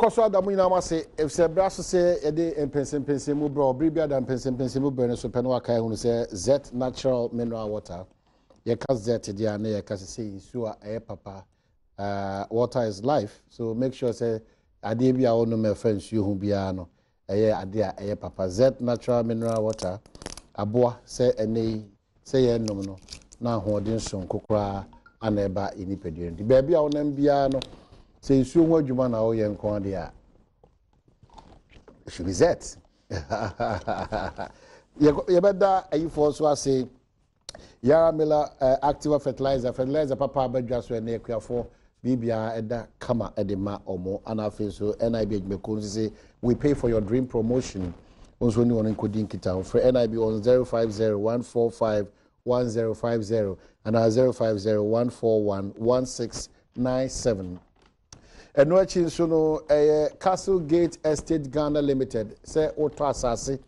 Yekoso Adamu ina ma say if se braso say e de mpensenpensenmu bro bribia da mpensenpensenmu bro so peno aka hu say Z natural mineral water. Ye ka Z dia na ye ka say so a papa. Water is life. So make sure say ade bia wono me fa nsuo hu bia no eye ade a eye papa. Z natural mineral water aboa say ene say ye nom no na hoden so nkokora ana eba inipedie ndi ba bia wonam bia no say nsuo ho adwuma na wo ye nko ade a should be Z. Ye beda ayi for so say Yara Miller active fertilizer papa abadwa so na ekuafo bibia eda kama edema omo anafe so NIB ejmeko say we pay for your dream promotion also ni on encoding kita for NIB on 0501451050 and 0501411697 eno achi so no Castle Gate Estate Ghana Limited say auto asase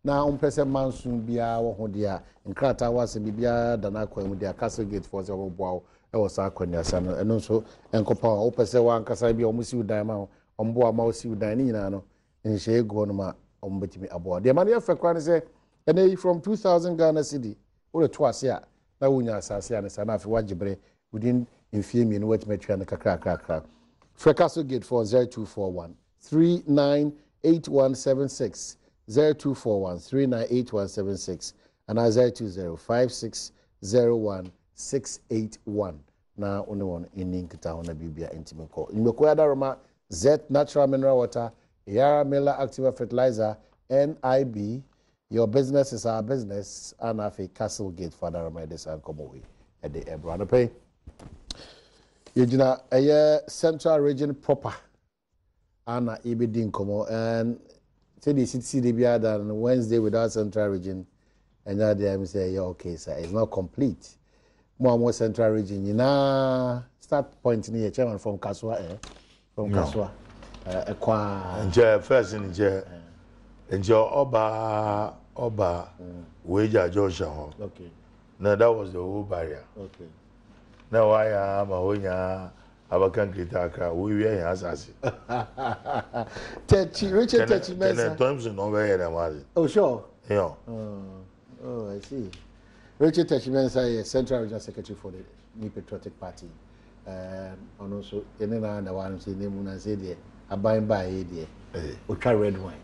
na umpese mansun bia wo ho dia nkrata wase bibia dana kwam dia Castle Gate for se oboa e wo sa akwani asa no eno so enkopa wo pese wa nkasa bia omusi udan ma omboa ma osi udan ni nyina no nhye ego no ma ombetimi aboa de mane afekwa ne se ene from 2000 Ghana cedi wo le to ase a na wonya asase a ne sa na afi wagibre within infie mi no wetmetwa ne kakra Castle Gate for 0241 398176 0241 398176 and 0205601 na only one in Ninkita on a Bibia Intimiko. In Mokoyada Roma, Z Natural Mineral Water, Yara Miller Active Fertilizer, NIB. Your business is our business, and I have Castle Gate for the Remedies and come away at the Ebrano Pay. Yujina a central region proper, Anna Ibidin Como, and say the city be on Wednesday without central region, and now they say, yeah, okay, sir, it's not complete. More central region, you know, start pointing here, chairman from Kaswa, from Kaswa, and first in the and your Oba, Wager Joshua. Okay. Now that was the whole barrier. Okay. Now I am a winner. Our country, we are assassin. Richard Tetchy Thompson over here. Oh, sure. Yeah. Oh, I see. Richard Tetchy Central Regional Secretary for the New Patriotic Party. And also, in another one, say, name and say, dear, I buy dear. We try red wine.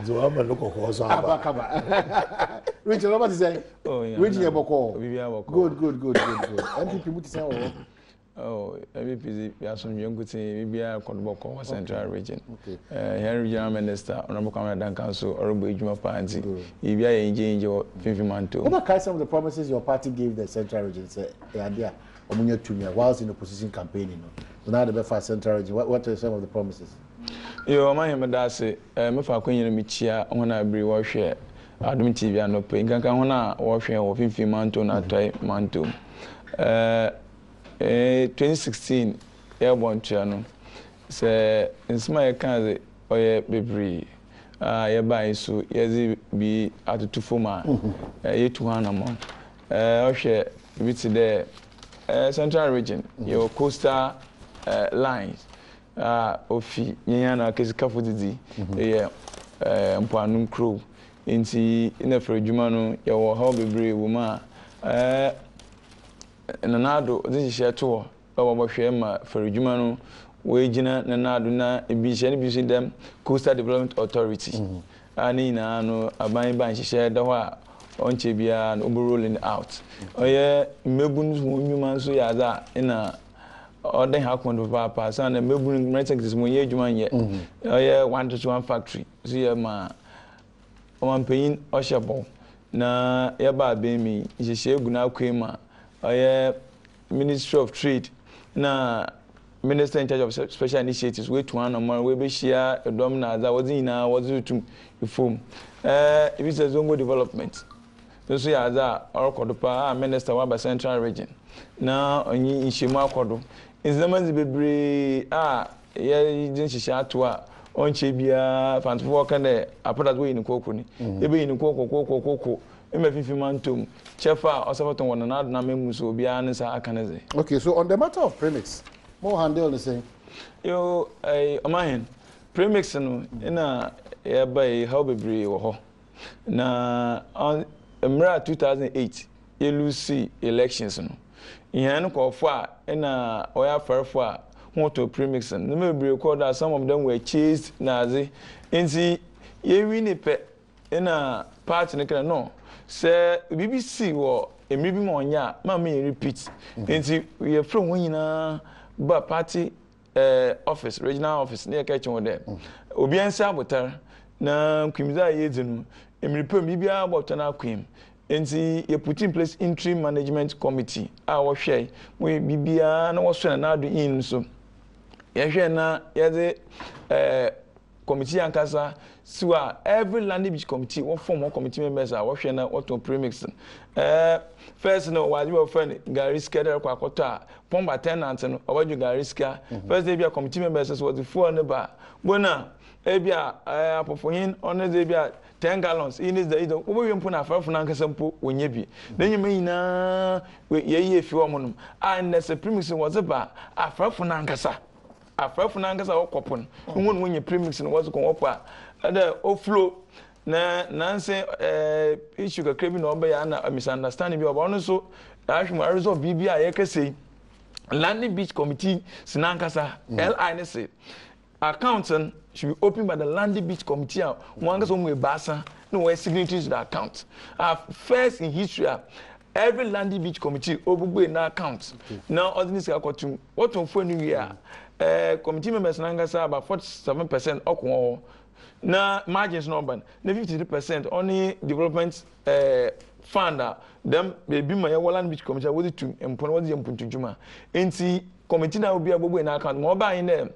So I'm a local horse. Richard, what is saying? Oh, yeah. Richard Boko. Good. MPP would say, oh, MPP, we have some young good thing. We are Boko Central Region. Okay. Here, Regional Minister, Honorable Commander Council, or Bujuma Party. If you are engaging your 50 months. What are some of the promises your party gave the Central Region? Say, idea, Omunyo Tumia, whilst in opposition campaigning. So now the Belfast Central Region, what are some of the promises? Yo, my name is me for Queen Michia, when I bring wash here. Adom TV and no pay. Ganka hona wash here of 50 manto na try manto. 2016 airborne channel. Say in small can oye bebre. Ye buy so ye be at 2 forma. Ye 200 mo. Wash here bit there. Central region, your coastal lines. Ofi nyana kesika fodidi mpoanum crow nti ina for adwuma no ye wo ha bebre wo ma nanado odi hye to wo bohwe ma for adwuma no we gina nanado na ebi hye ne bi so dem Coastal Development Authority ani na no aban ban hye da ho a onche bia no rolling out oye mebun nwuma so ya za ina Odin Hakon Papa, son, and Melbourne Metrics when ye join yet. Oh, yeah, 1 to 1 factory. See, ma, one paying Oshabon. Na, Yaba Bemi, is a Guna Kwema. Oh, yeah, Ministry of Trade. Na, Minister in charge of Special Initiatives, wait 1 or more, we be share a domina that was in our was to reform. If it's a Zongo development. So, see, as our Kodopa, Minister Waba Central Region. Now, only in Shima Kodo. In the months be ye didn't share to on Chibia, Fancy Walker, I put that way in Kokuni. They be in Coco, Emefimantum, Chefa, or Sabaton, one another, Namus will be honest. Okay, so on the matter of premix, more handle the same. Yo, Omahin, premix no, in a by how be ho. Na on Mra 2008, you lose elections no. In call for in a oya for want to premix and the maybe record that some of them were chased Nazi. In the ye win in a part in the no. Say BBC war a maybe more ya, mammy repeat. And we are from winning but party office, regional office near catching there. Obian saboteur na Kimza Yedin, and repair maybe about an queen. And see, you put in place interim management committee. Our share, we be no was now do in so. Yashena, the committee and Casa, so every land beach committee, what form of committee members are washing out what to premixing. First, no, while you were friend, Gary Skater, Quakota, Pomba tenants, and what you Gary Ska. First, they be a committee members was the 4 on the bar. Bona, Abia, for him, on the Zabia. 10 gallons in is the either we put a far from Ancasampo when you be. Then you mean, ye if you are monum. And the premix was a bar, a far from Ancasa. A far from Ancasa or coupon. When your premix was going up, the flow. Nancy, issue a craving or by a misunderstanding of honor. So, I should resolve BBI, I can say. Landing Beach Committee, Sinancasa, LINC. Accountant should be opened by the Landing Beach Committee. One goes on with Bassa, no way signatories to the account. First in history, every Landing Beach Committee over na account. Now, all this is what on for New Year. Committee members Nangasa about 47% of na margins number, 53% only development fund. Them baby my Land Beach Committee was it to employ what the Juma. NC committee now will be able to account more by in them.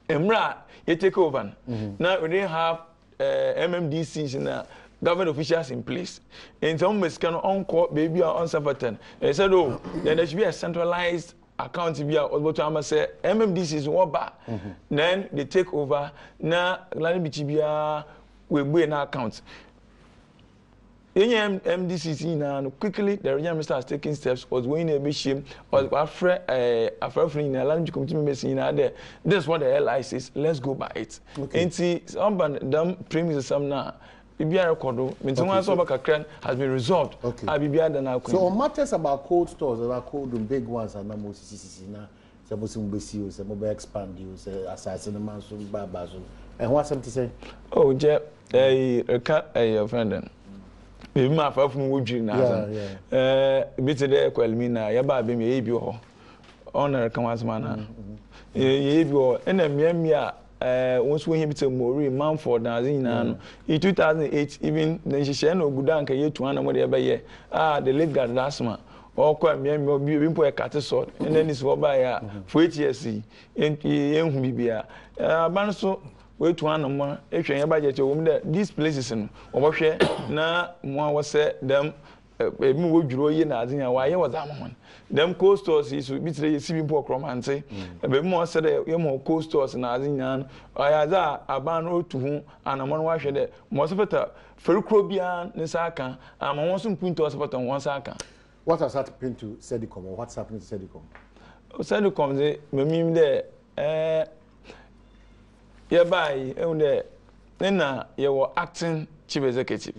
Emra, you take over. Now we didn't have MMDCs and government officials in place. And some can on court, baby, are uncertain. They said, oh, then there should be a centralized account to be able to say MMDCs what back. Then they take over. Now, Land BTBA will be an account. Any MDCC now quickly the regional minister has taken steps was going to be shame or after in a land committee members in there. That's what the LI says. Let's go by it. And see some them premises some now. BBI record maintenance of a has been resolved. Okay. BBI now. So on matters about cold stores, about cold and big ones and now CCC now. Some BCU, some mobile expand you, say assassin man so babazo. And what's something to say? Oh, Jeff, your friend. Maybe my father from Woodry now. Bit there, Quelmina, Yaba, be me, you honor command man. You and a mere once we him to Mori, Mumford, Nazina. In 2008, even the Shishano Gudanka, year to one by year. The late guard last month. Or quite me, being for a catastrophe, and then it's for by 4 years. And young Bibia. Banso. Wait to one more. If you budget your woman there, these places in overshare na one was said them a move draw in as in why was that one. Them cold stores is betray civil poor crumb and say a bit more said you more cold stores and as in yan or as a ban road to whom and a man wash there. Most of it Ferrocribian Nisaka and I want some point to us about on one saka. What has happened to Sedicom or what's happening to Sedicom? Sedicom, they mean there. By then you were acting chief executive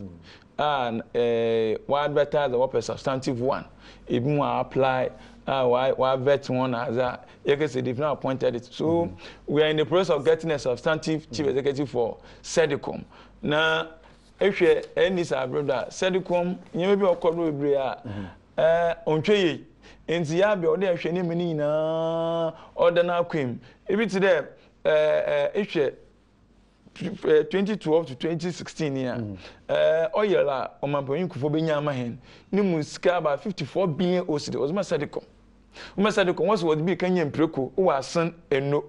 and why advertise the what substantive one even apply why vet one as a you can say they've now appointed it. So we are in the process of getting a substantive chief executive for Sedicom. Now if you any brother Sedicom you may be a corporate on trade in the Abbey or there any many na order now cream if it's there. 2012 to 2016 year oil la o man poyin kufo benya amahen ni musika about 54 billion OCD was my Sedicom was be kanya mpreko o asan eno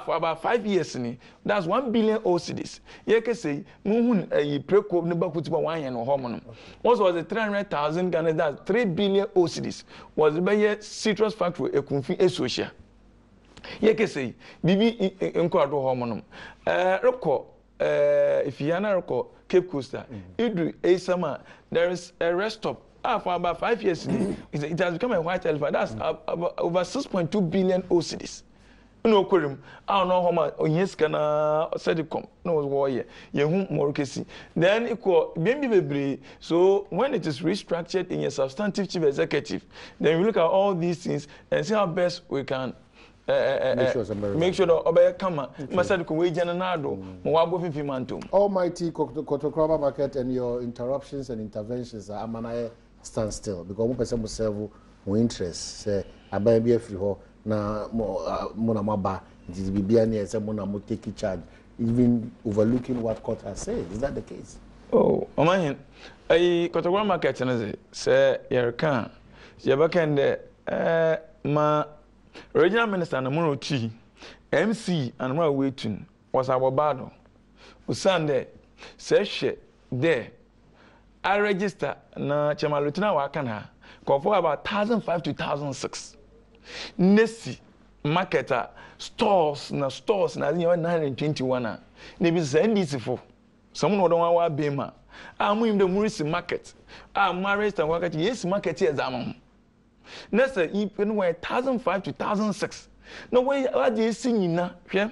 for about 5 years ni that's 1 billion OCDs ye can say muhun preko ne bakutiba 1 year no homo was the 300,000 Ghana that's 3 billion OCDs was the citrus factory ekunfi esocia. Ye say bibi enkwado homonum reko if you na reko Cape Coast idu esama there is a rest stop for about 5 years it has become a white elephant that's over 6.2 billion OCDs no kurim I don't know how much yes kana said it come no was ye hu more kesi then equal bebre so when it is restructured in a substantive chief executive then we look at all these things and see how best we can make sure that obey kama masad ko we jana nado mo wa go fifi mantom almighty Kotokraba market and your interruptions and interventions are amana stand still because one person will serve mo interest say abai bi afri ho na mo na maba it is bibia na say mo na mo take charge even overlooking what court has said. Is that the case? Oh, Oman, I Kotokraba market say yerka yabakende ma regional minister na Mono T MC and Mara Waiting was our battle. Usande say there I register na Chama Lieutenant Wakana for about 1,500 to 1,006. Nesi marketer stores na 921 na bi send this for someone no don wa bema amu im the Morris market register market yes market here exam next even 1,500 to 1,006 no way ade si nyina hwe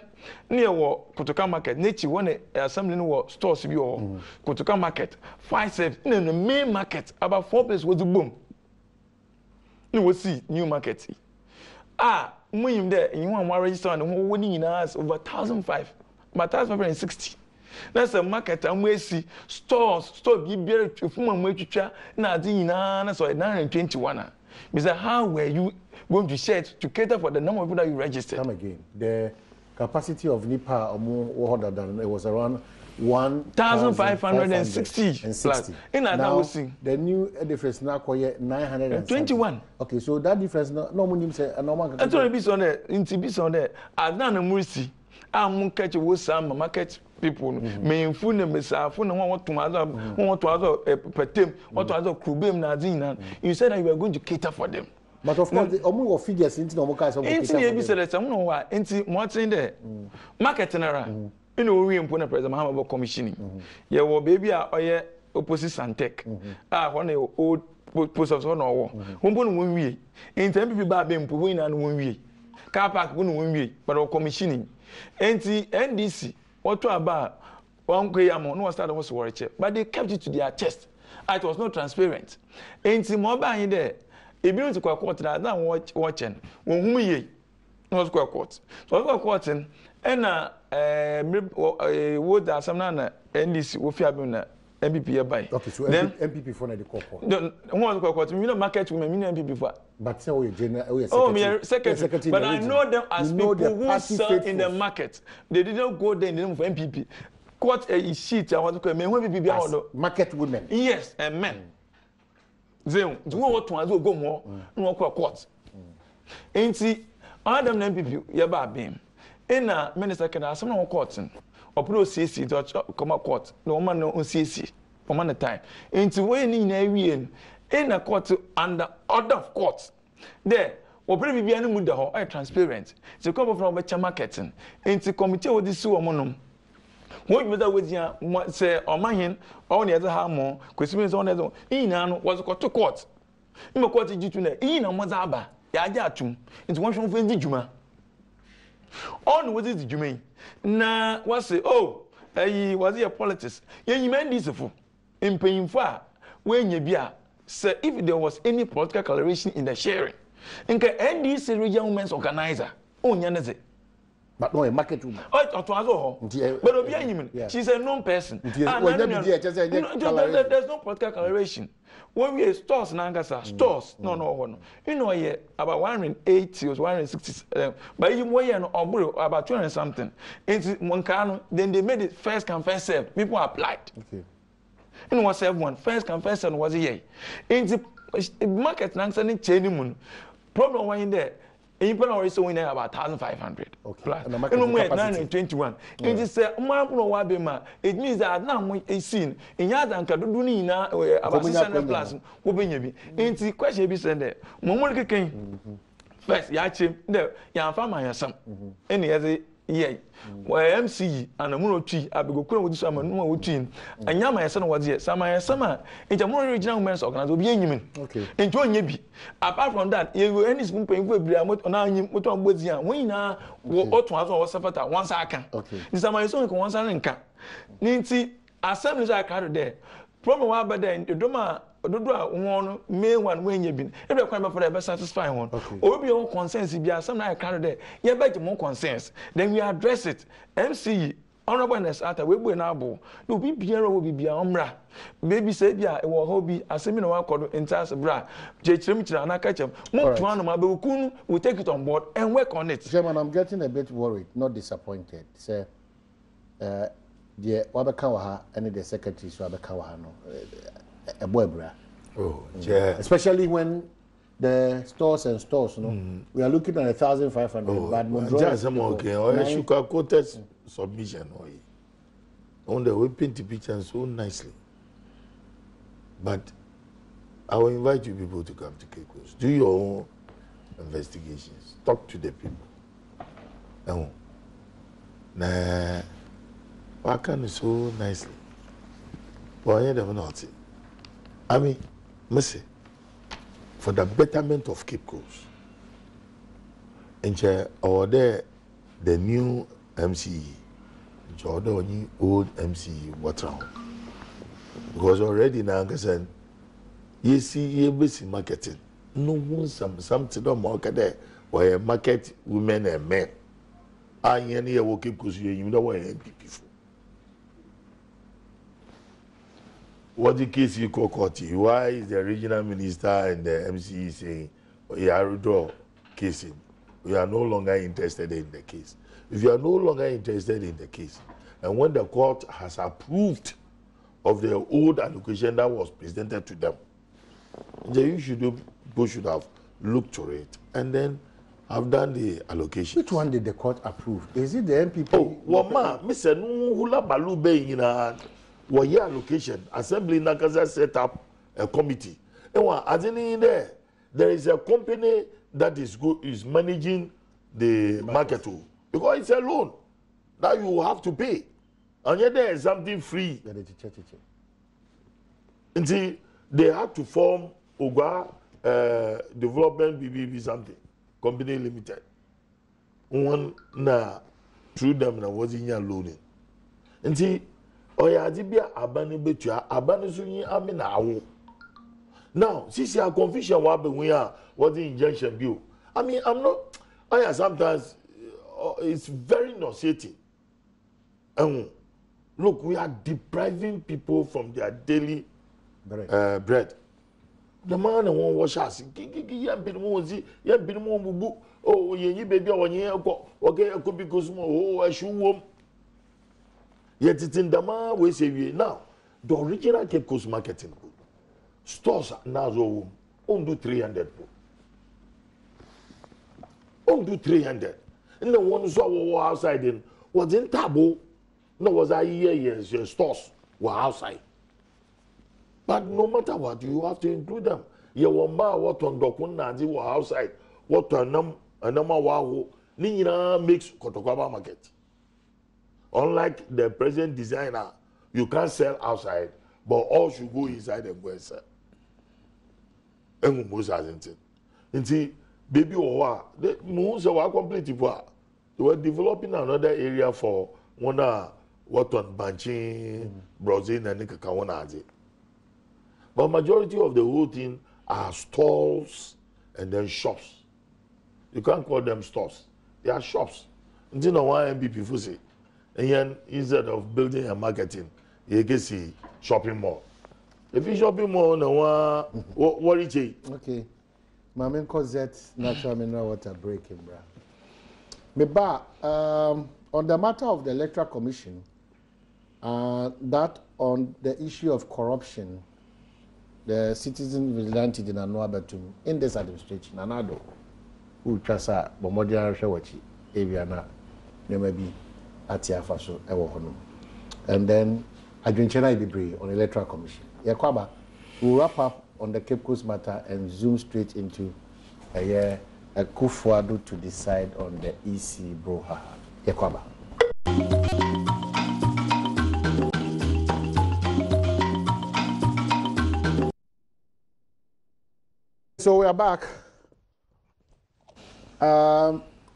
ne wo Kotoka market nechi one assembly no wo stores bi wo Kotoka market 57 in the main market about 4 places was the boom no we see new market muhim there in one register and winning in us over 1,500 but 1,560 that's a market and we see store be beer to fuma mo twitwa na ade nyina na so 921 means how were you going to share to cater for the number of people that you registered? Come again. The capacity of NIPA it was around 1,560 plus. In now, the new difference now 921. Okay, so that difference no money say normal. I told you be on there. Inti be on there. Adana Murisi. I'm catch wo some market people. Me phone me sa phone want to petem, want to krubem na din. You said that you were going to cater for them. But of course, the omu figures into no more some. Inti e be say some no wa inti mo tin there. Market nara. You know we impone President Mahama commissioning. Yeah, well baby oye opposite Santec. When the old post office no wo. Won bon won wie. Inti MPP ba be mpo won na won wie. Car park won won wie, but commissioning. Inti NDC what to about one kweyamo no start was worry check. But they kept it to their chest. It was not transparent. Inti mo ba in there. E bi no to court na watching. Won hum ye. No court. So court and would that some na NDC wo fi abim na MPP buy. Okay, so then MPP for na the court. No, one court. You know market women, MPP for. But say we general, secretary. But I know them as people who sell in the market. They didn't go there in the name of MPP. Court a sheet. I want to call me when MPP are market women. Yes, and men. They do what to go more. No court. Ain't see all them MPP. Yaba bim. In a minister can ask someone court or pro CC to come a court. No man no CC for man the time. Into when in a court under order of court. There, or probably be any mood the transparent. So come from a marketing into committee with this woman. What with that with you say or my hand or the other harm because means on the in was got to court. In a court due to in a mazaba, Yajatum, into one from the Juma. On what is the Jumain? Na what's it? Oh, was he a politics? Yeah, you meant this for in paying for when you be say if there was any political collaboration in the sharing. In the end, this regional women's organizer. Oh, Yanaze. But no, a market woman. Oh, but she's a known person. There's no political collaboration. When we stores Nangasa, stores, no. You know, yeah, about 180 or 160, but you weigh about 200 something. It's Moncano, then they made it first come, first serve. People applied. Okay. You know what, everyone, first come, first serve was here. In the market, Nansan, Chenimoon. Problem one in there. In Penal is winning about 1,500 plus. And 921. It is a Wabima. It means that now we seen in Yadan Kadunina about 600 plus. Wobin. In the question be sent there. Momoka came first, Yachim, there, Yan Farmer, some. Any other yeah MC and amuno tree abego kura wodi so amanu ma wotui anya ma yesa no wode sama yesa ma nja mo regional women's organization obi enyim okay nti onye bi apart from that you go any spoon pen go ebira na anyi moto ambozi an won nyina wo oto aso wo safata wan sa aka ni sama yesa ko wan sa nka ni nti assembly za aka do there problem wa ba there ndoma ododo a won no main one when you been e be kwan be for be satisfy one obi your concerns be asem na carry there ye be more concerns then we address it MC honorable ness ata we bu na abo no bi biara wo bi bia omra baby say bia e wo ho bi asemi na wa kodo intas bra je chirem chira na ka chem mo to anu ma be kunu we take it on board and work on it. Chairman, I'm getting a bit worried, not disappointed. Say the wabeka wa ha and the secretary so wabeka wa ha no a boy bra. Oh, yeah. Especially when the stores and stores, we are looking at 1,500. But just okay. Or a sugar coated submission. On the way paint the picture so nicely. But I will invite you people to come to Cape Coast. Do your own investigations. Talk to the people. Nah, why can't so nicely? Why you never not? I mean, Missy, for the betterment of Cape Coast, and or there the new MCE, or the old MCE, what's wrong? Because already now, you see, you busy marketing. No one something don't market there where market women and men. I ain't here working because you know what people. What the case you call Courty? Why is the regional minister and the MCE saying we are withdraw casing? We are no longer interested in the case. If you are no longer interested in the case, and when the court has approved of the old allocation that was presented to them, then you should have looked to it and then have done the allocation. Which one did the court approve? Is it the MPP? Oh, well, ma, Mr. Hula Balu Bay in a 1 year allocation. Assembly Nakaza set up a committee. And there is a company that is managing the market because it's a loan that you have to pay. And yet there is something free. Until they had to form Oga Development BBB something. Company Limited. One na through them na was in your loaning. And see, oya adibia abani betua abani sunyi amina awo. Now, since your confusion wabe we are what the injunction bill. I mean, I'm not. Sometimes it's very nauseating. Look, we are depriving people from their daily bread. The man won't wash us. Oh, ye baby, okay, I could be oh, I should womb. Yet it's in the man we say now. The original Cape Coast marketing stores now do 300. Do 300. And the ones who were outside in was in Tabo. No, was I years your stores were outside. But no matter what, you have to include them. You want what on Dokun were outside. What on number wow, Nina makes Kotokaba market. Unlike the present designer, you can't sell outside, but all should go inside and go and sell. And most hasn't it. And see, baby, they were completely poor. They were developing another area for one what on Banchi, Brazil, and Nikakawana. But majority of the whole thing are stalls and then shops. You can't call them stores. They are shops. You know why MPP say? And then instead of building and marketing, you can see shopping mall. If you shopping mall, no what is it? Okay. My main cause that natural mineral water breaking, bra. But on the matter of the Electoral Commission, that on the issue of corruption, the citizen vigilante in Badwam in this administration, Adom, who trasa Bomodia Shawachi, Aviana, maybe Atiafaso, Ewohono. And then Adrian Ibebre on Electoral Commission. Yakwaba will wrap up on the Cape Coast matter and zoom straight into a Kufuadu to decide on the EC Broha. Yekwaba. So we are back.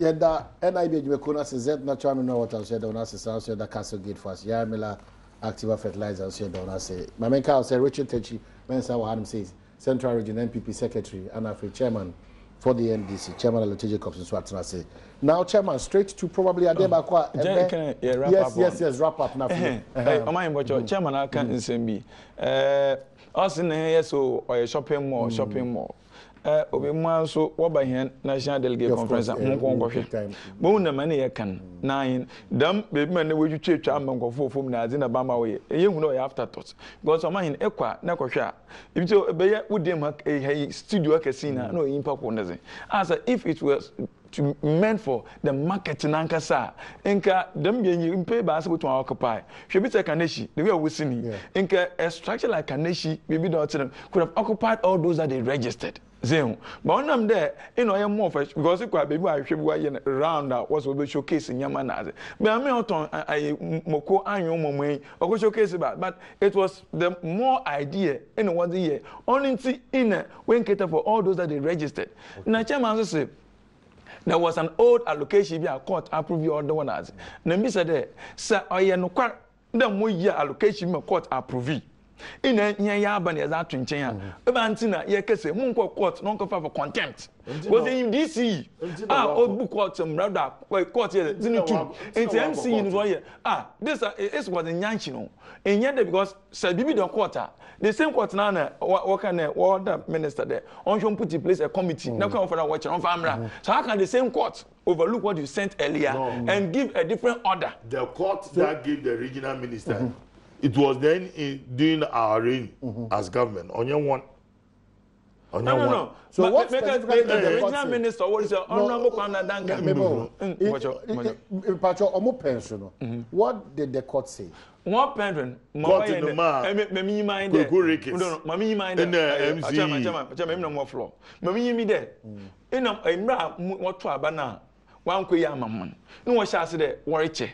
Yeah, that NIB Jumekuna says that natural mineral water said on us is also the Castle Gate for us. Yeah, Miller Activa Fertilizer said on us. My main cow said Richard Techi, Mensa Waham says Central Region NPP Secretary and after Chairman for the NDC, Chairman of the Jacobs and Swatna say. Now, Chairman, straight to probably Adebakwa. Yes, wrap up now. Chairman, I can't say me. Us in here, so or a shopping mall. Obi so what by hand national delegate conference at Mongo. Moon the money can 9. Dumb baby man, would you church among from Nazina Bama way? You know afterthoughts. Because of mine, Equa, Nakosha. If you would them a studio casino, no impact on it. As if it was meant for the market in Ankasa, Enka, them being pay basketball to occupy. Should be Kaneshi, the way we see Enka, a structure like Kaneshi, maybe not could have occupied all those that they registered. Zero. But when I'm there, you know, I am more fresh because it quite baby I should be around that was will showcase in Yamanaze. But I mean, I moko annual moment or showcase about, but it was the more idea in 1 year. Only in when cater for all those that they registered. Now, Chairman say there was an old allocation via court approved your other one as. Nambi said, sir, I am no quite the more year allocation court approved. In a yabani as that twinching. Evantina, ye kese, Munko court, non for contempt. Was in DC. Old book court, some rather, court here, Zinu. It's MC in Roya. This is what in Yanchino. And yet, because Sir Bibi the quarter, the same quarter, Nana, what can the minister there? On you put in place a committee, no come for a watcher on family. So, how can the same court overlook what you sent earlier and give a different order? The court that gave the regional minister. It was then during our reign as government. On your one. No. So what specifically the regional minister? What is your honorable What did the court say? What pension? Court in the Mammy mind. No, Mammy mind. And MC. More floor. Mammy me there. In a what trabana. One Kuyama. No one shall say worry chair.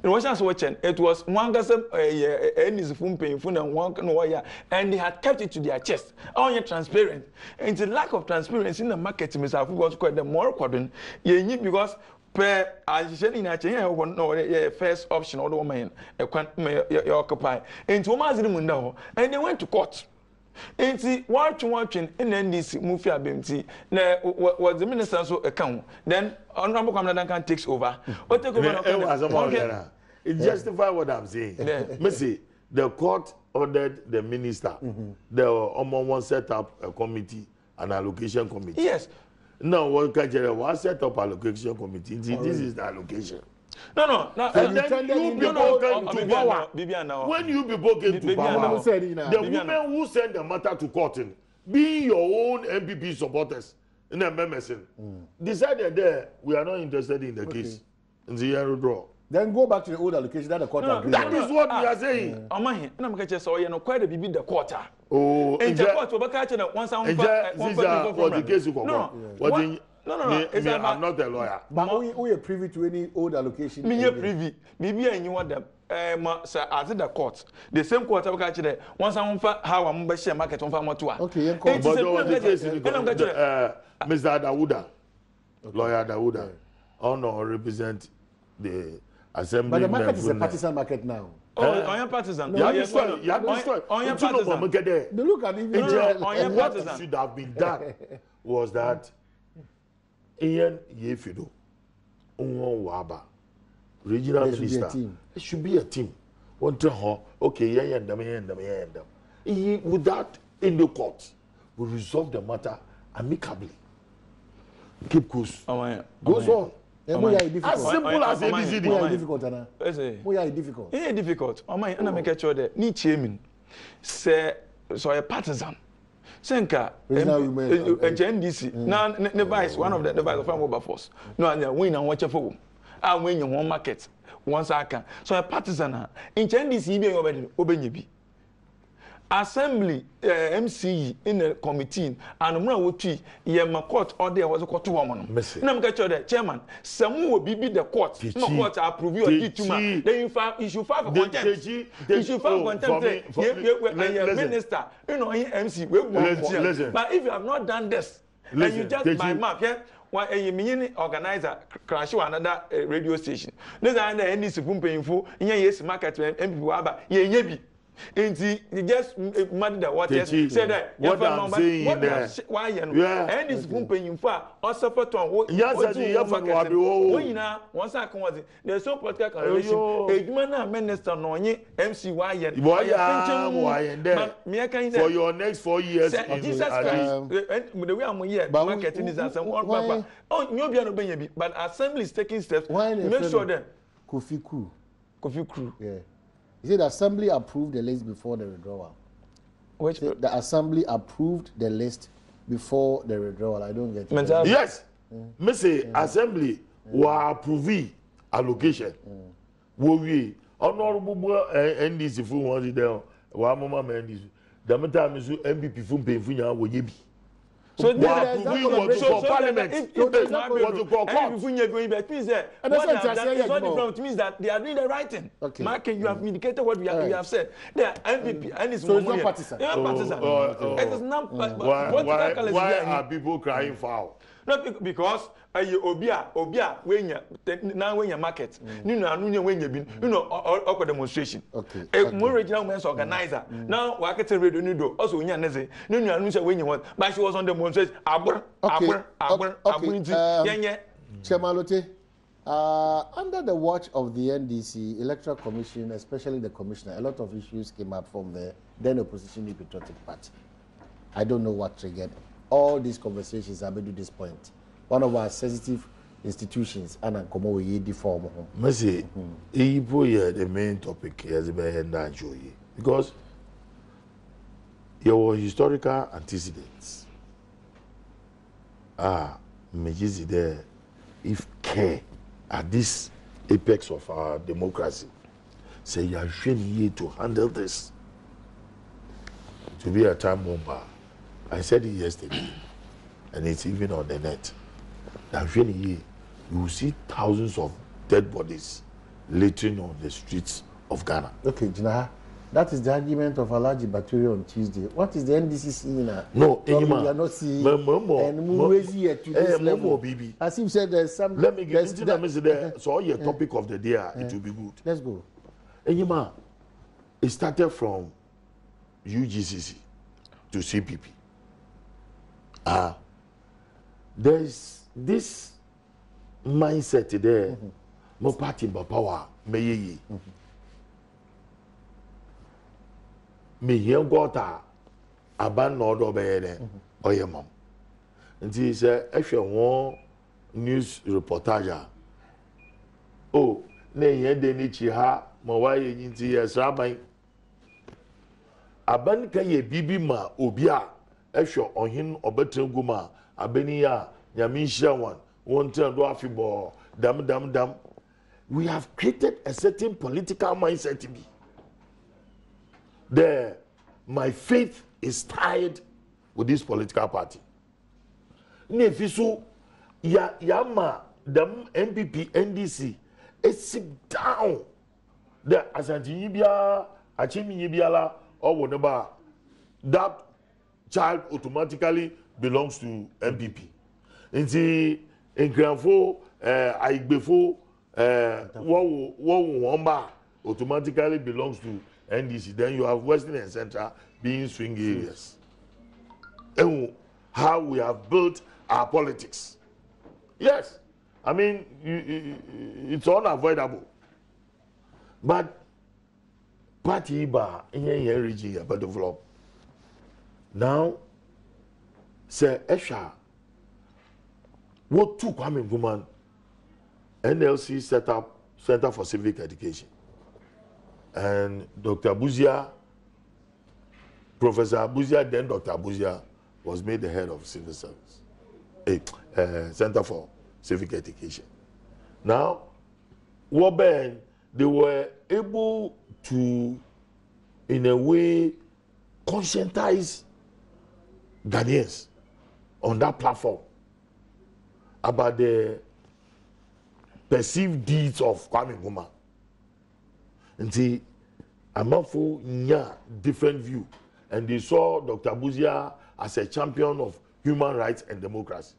No one shall watching. It was one gossip, any phone painful and one wire, and they had kept it to their chest. Only transparent. And the lack of transparency in the market, Mr. Who was quite the more according. Ye because per as in a chain, first option or the woman, a quant may occupy. And to Mazin and they went to court. And see, watching in NDC, Mufia Bimti, what the minister so account. Then Honorable Commander takes over. What take over? It justifies what I'm saying. Missy, the court ordered the minister, the Omon set up a committee, an allocation committee. Yes. No, what Kajere was set up allocation committee. This is the allocation. No. And then you people came to power. When you people came to power, the women who sent the matter to court, being your own MPP supporters in the MMSN, decided there we are not interested in the case. In the year draw. Then go back to the old allocation that the court agreed. That is what we are saying. I'm not just so quite a bit the quarter. Oh, in the court, we're catching once I'm the case you I'm not a lawyer. But we are privy to any old allocation. Me are privy. Maybe I knew what them. Sir, as in the court, the same court I catch there. Once I'm how I'm share market on farm to okay, but Mr. Dawuda, lawyer Dawuda, honor represent the assembly. But the market is a partisan market now. Oh, on your partisan. On your partisan. They look at it. What should have been done was that Ian Yefido, Unwon Waba, regional minister. It should be a team. One to okay, without in the court, we resolve the matter amicably. Keep course. Goes on. As simple as ABCD. We are difficult. It's difficult. I make sure that ni chairman say so a partisan. Senka NDC now the vice one of the vice of mobile force. No, and win and watch for. I win your one market once I can. So a partisan in NDC be obey. assembly MCE in a committee and mura woti ye ma court order was court to woman na me catch the chairman some will be the court no court approve you or tuma then you should file for contempt you should file for contempt minister you know MC we want but if you have not done this and you just by map yeah why a mini organizer crash another radio station this and the NDC pumping yes market MP waba ye bi Inti, you just mad that what said that what I'm saying there. Why and this pumping for or suffer to what once I come was there's so political relation. A man minister no MC why for your next 4 years. Jesus Christ, the way I'm here, marketing is as one papa. Oh, no, be but assembly is taking steps. Make sure that Kofi Crew. Yeah. You said the assembly approved the list before the withdrawal. Which the assembly approved the list before the withdrawal. I don't get it. Yes. Missy assembly will approve allocation. We honorable NDC for one there. Wa mama NDC. The matter is MPP from Penfunya will be. So there's no parliament. If there's not going back, means that what means that they are doing the right thing. Okay. Marking, you have indicated what you have said. They are MVP and it's not partisan. It is not. Why are people crying foul? Not because obia when you market when you know demonstration more regional men's organizer now wakete radio nido also when you want but she was on demonstration Chemalote, under the watch of the NDC Electoral Commission, especially the commissioner, a lot of issues came up from the then opposition Patriotic Party. I don't know what triggered all these conversations up to this point. One of our sensitive institutions, and Ankomo Yedi form. Mercy, the main topic has been because your historical antecedents are there if care at this apex of our democracy. Say you are here to handle this. To be a time bomber. I said it yesterday, and it's even on the net. That really you will see thousands of dead bodies littering on the streets of Ghana. Okay, Jinaha, that is the argument of Alaji Baturi on Tuesday. What is the NDC seeing now? No, we are not seeing. And move here to this level. As if said there's some. Let me get into that. So your topic of the day, it will be good. Let's go. Enyima, it started from UGCC to CPP. There's this mindset there. Mo party ba power me ye. Me here gota aban no do be there. Oye mom. Nti say ehwe won news reportage. Oh, na ye de ni chi ha mo wa ye nti ye sraban. Aban ka ye bibi ma obi a ehwe ohin obetregu ma abeni ya nyame hia one turn do afibo dam. We have created a certain political mindset to be there. My faith is tied with this political party. Nefisu yama them MPP NDC sit down the asanti yibia achimi yibiala or whatever, that child automatically belongs to MPP. Inti Nkranfo Aigbefo Womba automatically belongs to NDC. Then you have Western and Central being swing areas. And how we have built our politics. Yes, I mean it's unavoidable. But party ba in your region about develop. Now, Sir Esha, what took Kwame Nkrumah, NLC set up Center for Civic Education, and Dr. Abuzia, Professor Abuzia, then Dr. Abuzia was made the head of civil service, Center for Civic Education. Now, they were able to, in a way, conscientize Ghanaians on that platform about the perceived deeds of Kwame Nkrumah. And see, Amafo nya different view, and they saw Dr. Buzia as a champion of human rights and democracy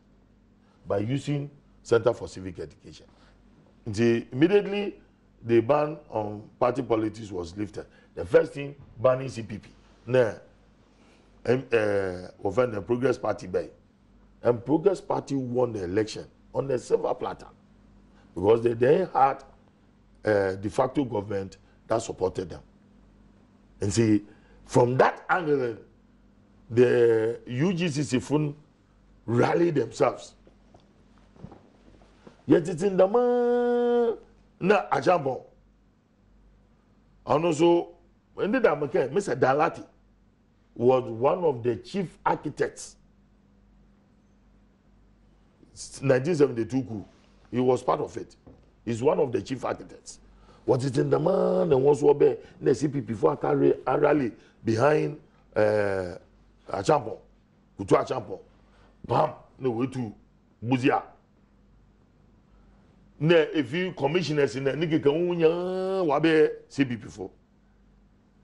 by using Center for Civic Education. And see, immediately the ban on party politics was lifted. The first thing, banning CPP. Nah, offend the Progress Party by, and Progress Party won the election on the silver platter because they then had a de facto government that supported them. And see, from that angle, the UGCC fund rallied themselves. Yet it's in the man na Ajambo. And also, when did Mr. Dalati was one of the chief architects. 1972 coup. He was part of it. He's one of the chief architects. What is in the man and what's what be the CPP for a rally behind Achampo, Kutu Achampo, bam, no way to Buzia. Ne, if you commissioners in the Niki Kaunya Wabe CPP for.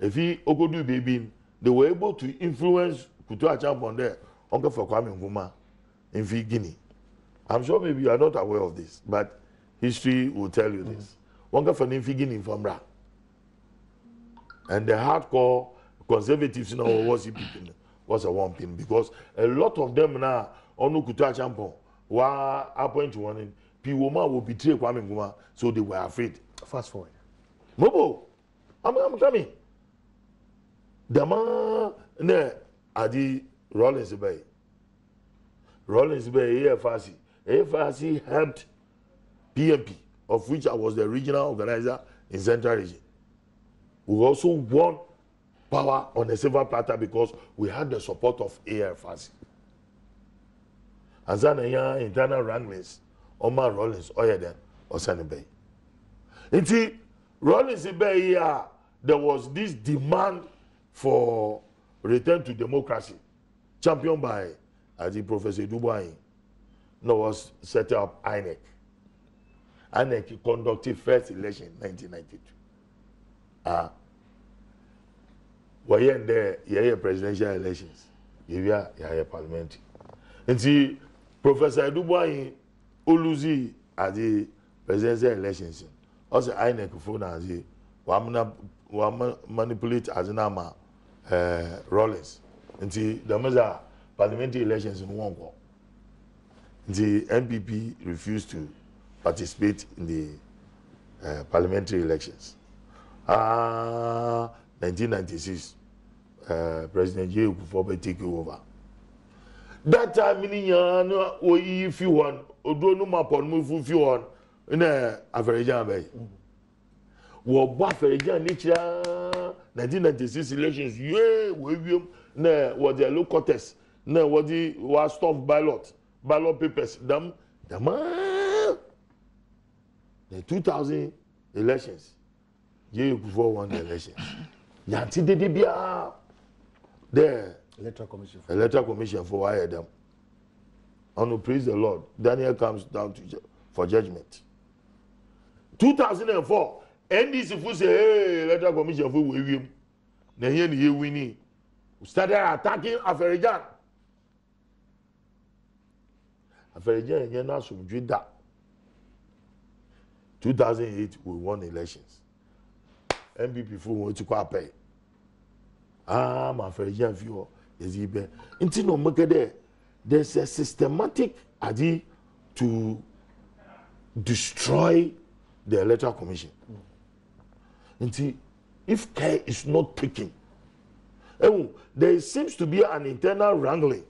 If you Okodu baby, they were able to influence Kutu Achampo there, Uncle for Kwame Nkrumah in Guinea. I'm sure maybe you are not aware of this, but history will tell you this. One guy for Guinea from Ra. And the hardcore conservatives now was a one pin because a lot of them now on Kuta Champion were appointed to one. Piwoma will betray Kwame Nkrumah, so they were afraid. Fast forward. Mobo, I'm coming. The man ne Adi Rollins Bay. Rollins Bay, AFRC. AFRC helped PMP, of which I was the regional organizer in Central Region. We also won power on the silver platter because we had the support of AFRC. And then internal wranglings, Omar Rollins, Oyeden, Osani Bay. And see, Rollins Bay, there was this demand for return to democracy, championed by Professor Dubois. No, was set up INEC. INEC conducted first election in 1992. Why in there, you presidential elections, you have parliamentary. And see, Professor Dubois Uluzi at the presidential elections. Also, INEC phone as the manipulate as an armor Rollins. And see, the measure parliamentary elections in one go. The NPP refused to participate in the parliamentary elections. 1996, President J. Kufuor take over. That time, if you want, Odono Mapon move you on in a Aferijan Bay. Well, Bufferijan nature 1996 elections, yeah, William, was the local test, was the stuff ballot papers, the 2000 elections, J. Kufuor won the elections. Yanti de Dibia, there, electoral commission for Adom. And praise the Lord. Daniel comes down for judgment. 2004, NDC for say, hey, electoral commission for William. Then here you winning. Started attacking Aferijan. Aferijan and now some Judah. 2008, we won elections. MPP for want to pay. My Aferijan view is even. Until no make there. There's a systematic idea to destroy the electoral commission. And see, if care is not taken, there seems to be an internal wrangling.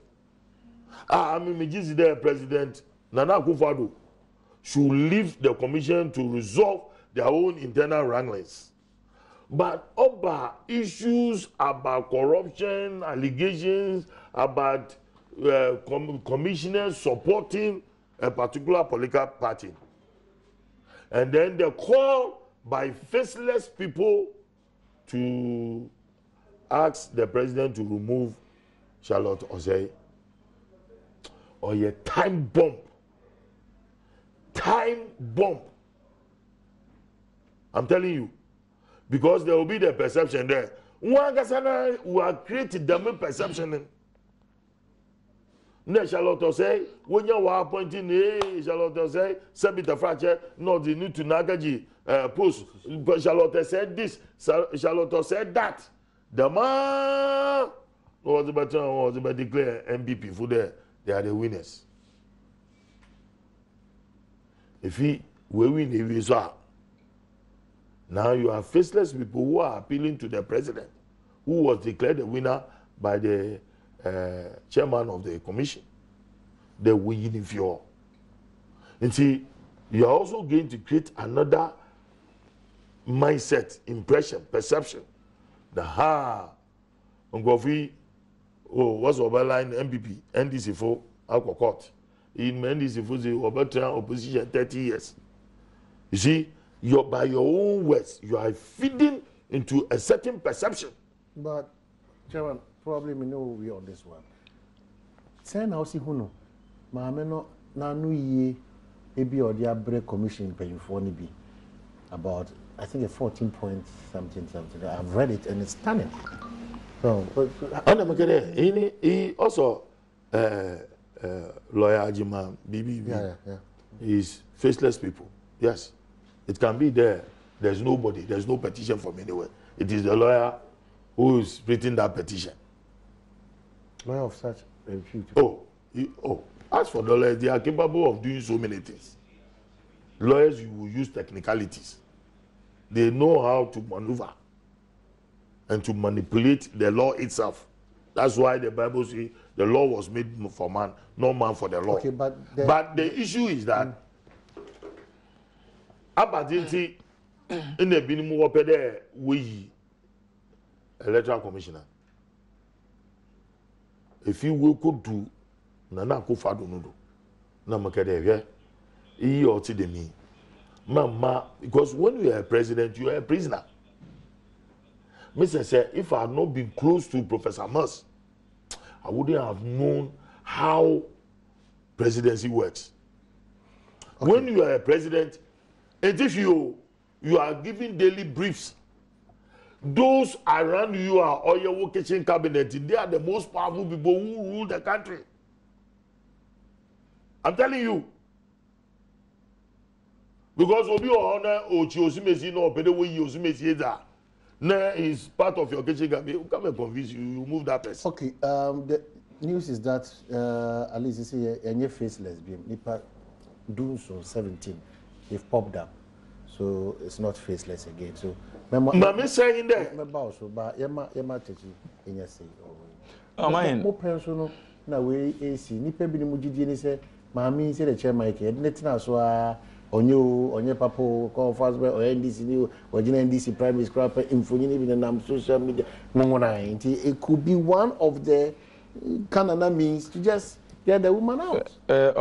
I mean, the President Nana Akufo-Addo should leave the commission to resolve their own internal wranglings. But about issues about corruption, allegations, about commissioners supporting a particular political party. And then the call by faceless people to ask the president to remove Charlotte Osei, or a time bomb. Time bomb. I'm telling you, because there will be the perception there. One gasana will create the perception. Ne Charlotte Osei, when you are appointing Charlotte Osei, Sabita Frache, no, the new to Nagaji post. But Charlotte said this, Charlotte said that. The man was about declare MVP for there. They are the winners. If we win a visa, now you have faceless people who are appealing to the president, who was declared the winner by the chairman of the commission. They win if you're. And see, you are also going to create another mindset, impression, perception. The Ngofi, what's over line MPP, NDC for Alcoa Court. In NDC for the overturn opposition 30 years. You see, by your own words, you are feeding into a certain perception. But, Chairman, probably we know we on this one. Say now, see who know. Maameno na nu ye ebi or the break commission paying for be about I think a 14 point something. I've read it and it's stunning. So, he also lawyer Ajima BB. Yeah. He's faceless people. Yes, it can be there. There's nobody. There's no petition from anywhere. It is the lawyer who is written that petition. Lawyer of such repute. As for the lawyers, they are capable of doing so many things. Lawyers, you will use technicalities. They know how to maneuver and to manipulate the law itself. That's why the Bible says the law was made for man, no man for the law. Okay, but the issue is that Abadinti in the minimum opede we electoral commissioner. If you could do Nana Kufadu Nudo, Namakade, or Tidemi. Mama, because when you are a president, you are a prisoner. Mr. Say, if I had not been close to Professor Mas, I wouldn't have known how presidency works. Okay. When you are a president, and if you are giving daily briefs, those around you are all your kitchen cabinet. They are the most powerful people who rule the country. I'm telling you. Because Obi Ohana Ochi Osimesi no Pedewe Osimesi da. Now is part of your kitchen cabinet. You come and convince you move that person. Okay. The news is that at least you see any faceless being Nipa doing so 17. They've popped up. So it's not faceless again. So Mama saying there. Remember also, but Yema Techi in your say. Oh, mine. More personal. Now we AC. Nipa be the Mujidi and say, Mammy said the chairman, Netina so on your papa, call fast or NDC new or NDC Prime Scrapper, Infoni, even social media. It could be one of the Canada means to just get the woman out. If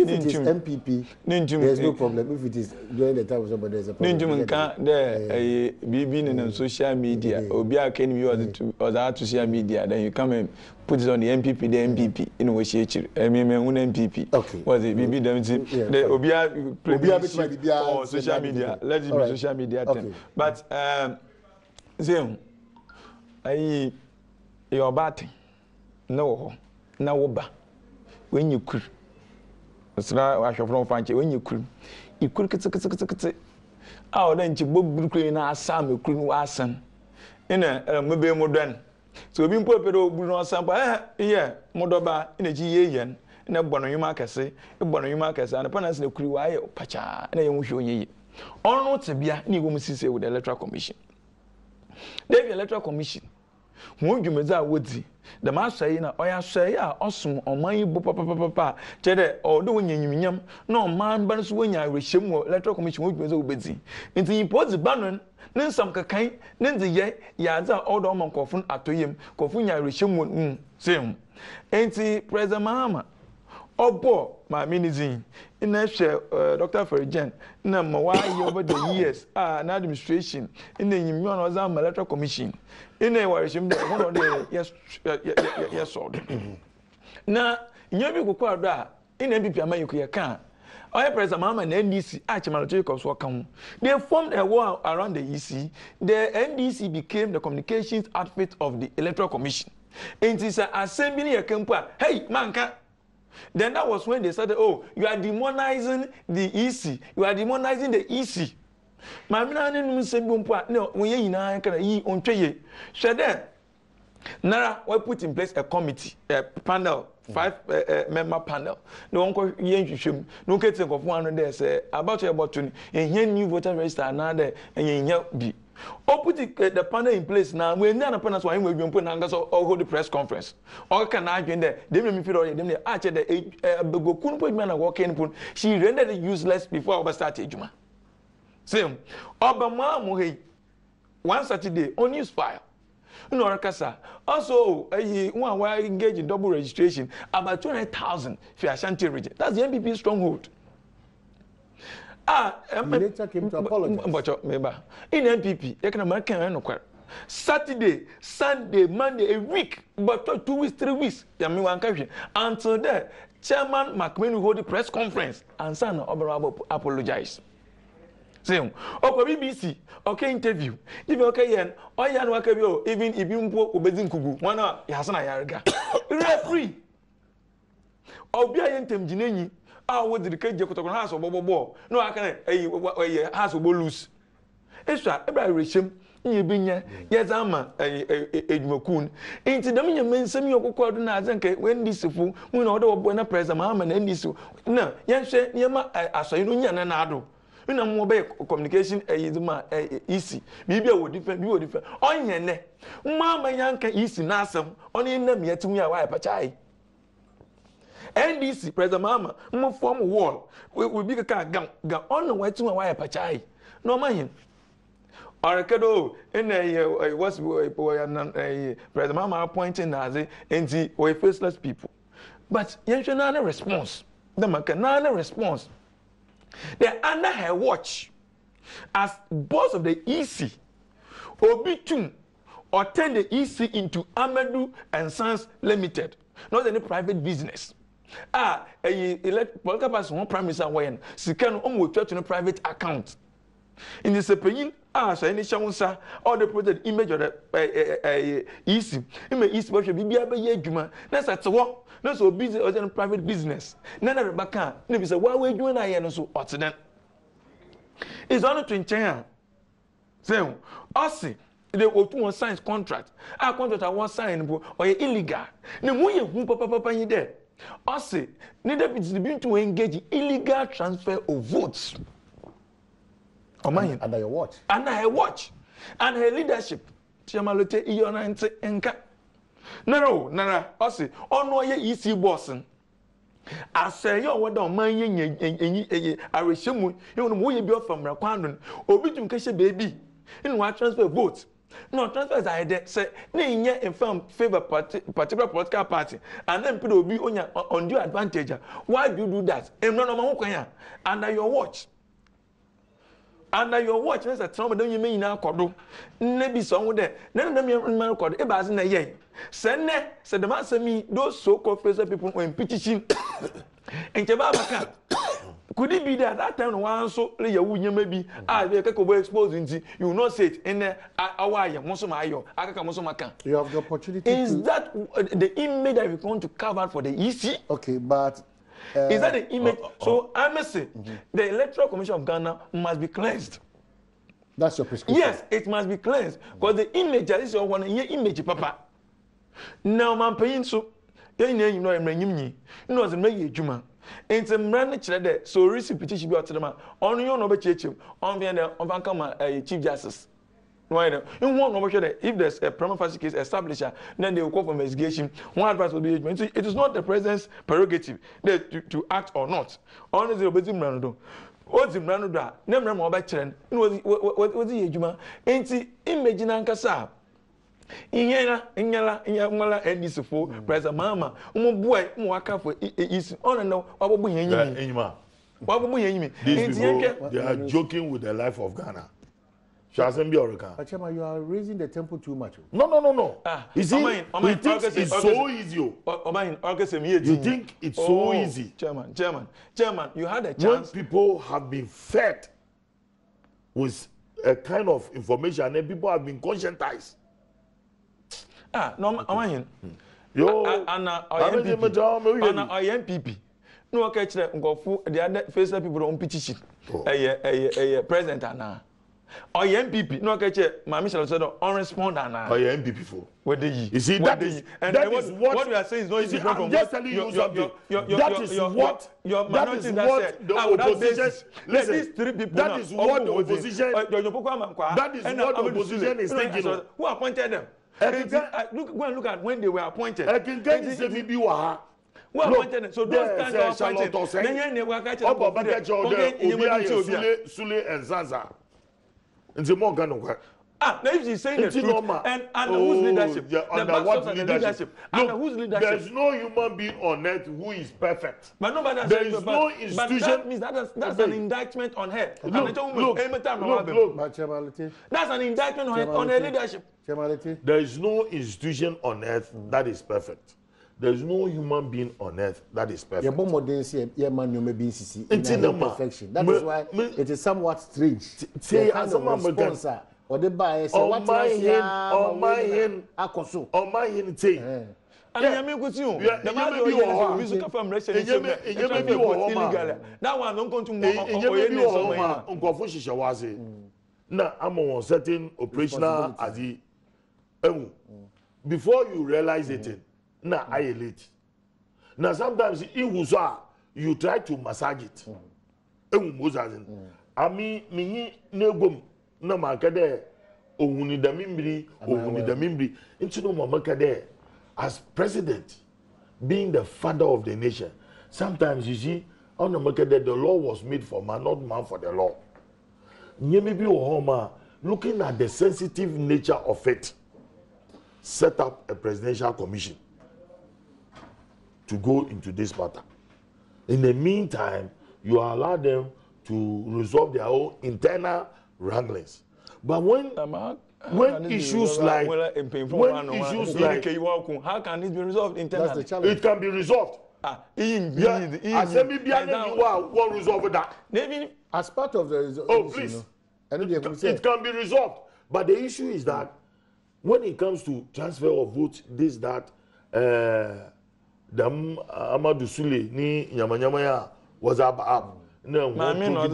it is MPP, there's no problem. If it is during the time of somebody, there's a problem. There, BB and social media, or be a can you or that social media, then you come and put it on the MPP, the MPP, in which I mean, MPP. Okay. Was it BB them? The Obia or social media, let it be social media. But, Zim, you're batting. No, now, when you could, I shall from French, when you could get oh, then you book in our Sam, you couldn't was son. In a maybe modern. So being put Bruno Sampa, yeah, Modoba in a GA, in a Bonayumacase, a Bonayumacas, and upon us the crew, I pacha, and I won't show ye. Or not to be a new woman say with the electoral commission. There be electoral commission. Won't you meza woodsy? The master in a oya say, awesome, or my papa, Chede, or doing yam, no man, but when I wish him electoral commission would be busy. Into you put the banner, then some cacaine, then the ye, yaza, all the monk of at to him, Kofunya Rishim, same. Ain't he, President Mahama? Oh, boy, my minizine. In a share, Dr. Ferrigen, no, why over the years, an administration, in the Immuno Electoral Commission. in a worship one of the yes sword na nyabi kokwa do in MPP amayiku ye kan oya president mama na NDC achimaloche so kan they formed a war around the EC. The NDC became the communications outfit of the Electoral Commission. It is an assembly a camper. Hey, manka. Then that was when they started, oh, you are demonizing the EC. You are demonizing the EC. Mamina no say bompa no when you na kan yi ontweye. So then Nara we put in place a committee, a panel, 5-member panel. No one ko yen hwehwem. No get think of 100 there say about to yen new voter register na there and yen bi. Or put the panel in place now. When none of us were in put or hold the press conference. Or can I join there? They may feel them the archer the Gokun put man walking. She rendered it useless before I started Juma. Same. Obama Muhe one Saturday on news file. No, Rakasa. Also, one why engage in double registration about 200,000 for Ashanti region. That's the MPP stronghold. Later came to apologize. In MPP, you can American Saturday, Sunday, Monday, a week, but 2 weeks, 3 weeks. Until then, Chairman McMahon will hold the press conference and son apologize. Same. Okay, BBC. Okay, interview. If okay, yen. Oh, yan wakabio. Even if you obedin kugu. Wana yasana yarga. Referee. Obia yentem jinenyi. What did the cage go to house or bobo? No, I can't house of loose. Extra, every regime. You been yes, I'm a Edmokun. Ain't the Dominion men send me a coordinator when this fool, when order when a present mamma and this. No, yes, Yama, I saw you and Ado. You know, mobile communication easy. Maybe I would different. On your neck. Mamma Yanka easy, Nasam, only in them yet to me a wipe a chai. NDC, President Mama, move form a wall. We be a car gun on the way to a wire pachai. No mind. Or a cadeau in a was a President Mama appointing as a or faceless people. But you should not response. The Macanana response. They're under her watch as boss of the EC. Obitum or turn the EC into Amadou and Sons Limited, not any private business. Political person one prime minister when Sikan almost to a private account. In the Sepayin, so any Shamunsa, all the project image of the EC. Image East Worship, BBA Juma. That's at what? Not so busy or than private business. None of the Bakan, maybe say, why we doing I and so Occident. It's only to China. So, Aussie. They will do one science contract. Our contract I want sign or illegal. The more you papa you there. Also, neither be to engage in illegal transfer of votes. Under your watch. Under her watch. And her leadership. Chiamalote Ionante Enka. No, also, on no ye EC bossing. I say, you what don't mind ye, I resume you know more you be from Raquandon, or between Kesha baby. In what transfer votes. No, transfers I did say, nay, yet inform favor particular political party, and then people will be on your undue advantage. Why do you do that? And none of my under your watch. Under your watch, as a trauma, don't you mean now, Cordo? Maybe some there. None of them are called a basin a yay. Send said the master me, those so called people when petition. And Chabaka. Could it be that that time one so you maybe they can expose you will not say it in there you have the opportunity is that the image that we want to cover for the EC? Okay, but is that the image? So I must say the Electoral Commission of Ghana must be cleansed. That's your prescription. Yes, it must be cleansed because the image that is your one image papa. Now man paying so you know as a make juma. In the man so receipt petition be to them on you no be church on the on chief justice. Right? In one no sure if there's a prima facie case established, then they will call for investigation. One advice will be it is not the president's prerogative to act or not. Only the obedi mrando. What's the mrando da? Nemra mo ba cheren. What the ejuma? Enti imagine ankasa. Inyala NDC for President Mama. Boy, waka for is on no. These people, they are joking with the life of Ghana. Shasem be Orika. But Chairman, you are raising the tempo too much. No. You see, He thinks it's so easy. You think it's so easy. Chairman, you had a When chance. people have been fed with a kind of information and people have been conscientized. No, Omahin. Yo, Anna, MPP. No, okay, go for the other face people on petition. President Anna. Or MPP, no catch Mammy shall say unrespond and MPP for. What do you see? That is what we are saying is not easy. I'm just telling you something. That is what the opposition. Listen, these three people. That is what the opposition. That is what the opposition is thinking. Who appointed them? Go and look at when they were appointed. Who appointed them? So those kinds of appointed. Then they were catching. Sule and Zaza. Into more gun. Now if she's saying the truth, and whose leadership? Yeah, under what leadership? Under whose leadership? There's no human being on earth who is perfect. But nobody there is no institution. But that means that's an indictment on her. Look. That's an indictment on her leadership. There is no institution on earth that is perfect. There is no human being on earth that is perfect. Perfection. That is why it is somewhat strange. Say, as a response, or the buyer say, on my hand, say. And I mean, with you, the man who is musical from Russia, that one don't go to now, I'm on certain operational as the before you realize it. Now I late. Now sometimes you try to massage it. I mean, me negum no makade ohuni damimbri into no makade as president, being the father of the nation. Sometimes you see on the makade the law was made for man, not man for the law. Maybe looking at the sensitive nature of it, set up a presidential commission to go into this matter. In the meantime, you allow them to resolve their own internal wranglings. But when issues like how can this be resolved internally? That's the challenge. It can be resolved. Resolve that. Maybe as part of the please. It can be resolved. But the issue is that when it comes to transfer of votes, this, that, Dam Amadou Sule ni nyamanyamaya was up. No, I mean, not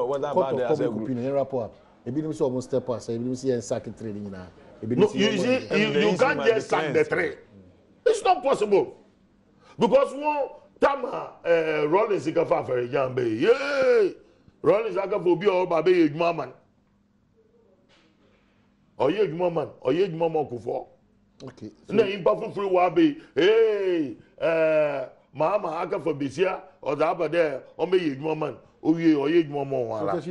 what about the rapport. Ebi nim so almost step past. Ebi nim see sack trading na. No, you can't just sack the trade. It's not possible because one time Rollins ikafa for Jambe. Yay! Rollins aka for be all babe ejuma man. Oye ejuma man, oye ejuma man kufo. Okay. Na impa free wa be. Hey, mama aka for besia or da ba there o me ejuma man. Oye ejuma man wala.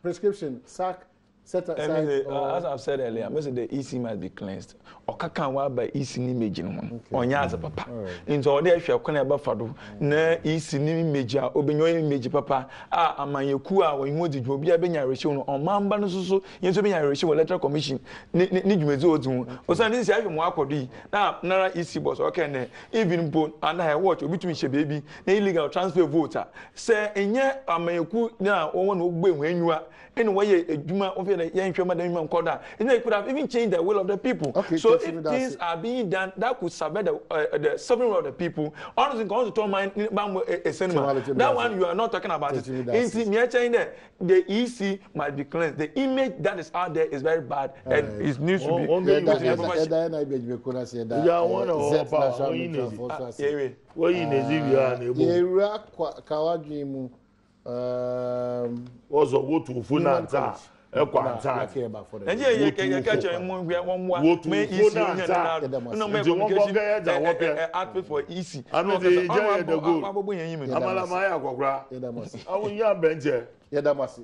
Prescription sack set aside. As I've said earlier, I said the EC must be cleansed. Or can by EC image in one. On Yaza papa. Into all the actual Conaba Fado, ne EC image, Obino image papa. Amayakua, when you did be a Benya ratio on Mamba so, you to be a ratio electoral commission. Need Mezo. Or something is having Wakodi. Now, Nara EC boss, okay, even put under her watch, between she baby, illegal transfer voter. Say, and yet, Amayaku now, one who when you are anyway, a Juma of your young Madame Koda. And they could have even changed the will of the people. Okay, so if things are being done, that could subvert the sovereignty of the people. Honestly, going to tell my cinema. That one you are not talking about it. The EC might be cleansed. The image that is out there is very bad and it needs to be. Was a wood to Funanta. And you catch a one may easy outfit for easy. I know the good. Amala Maya Gogra. I will not bench. Yadamasi.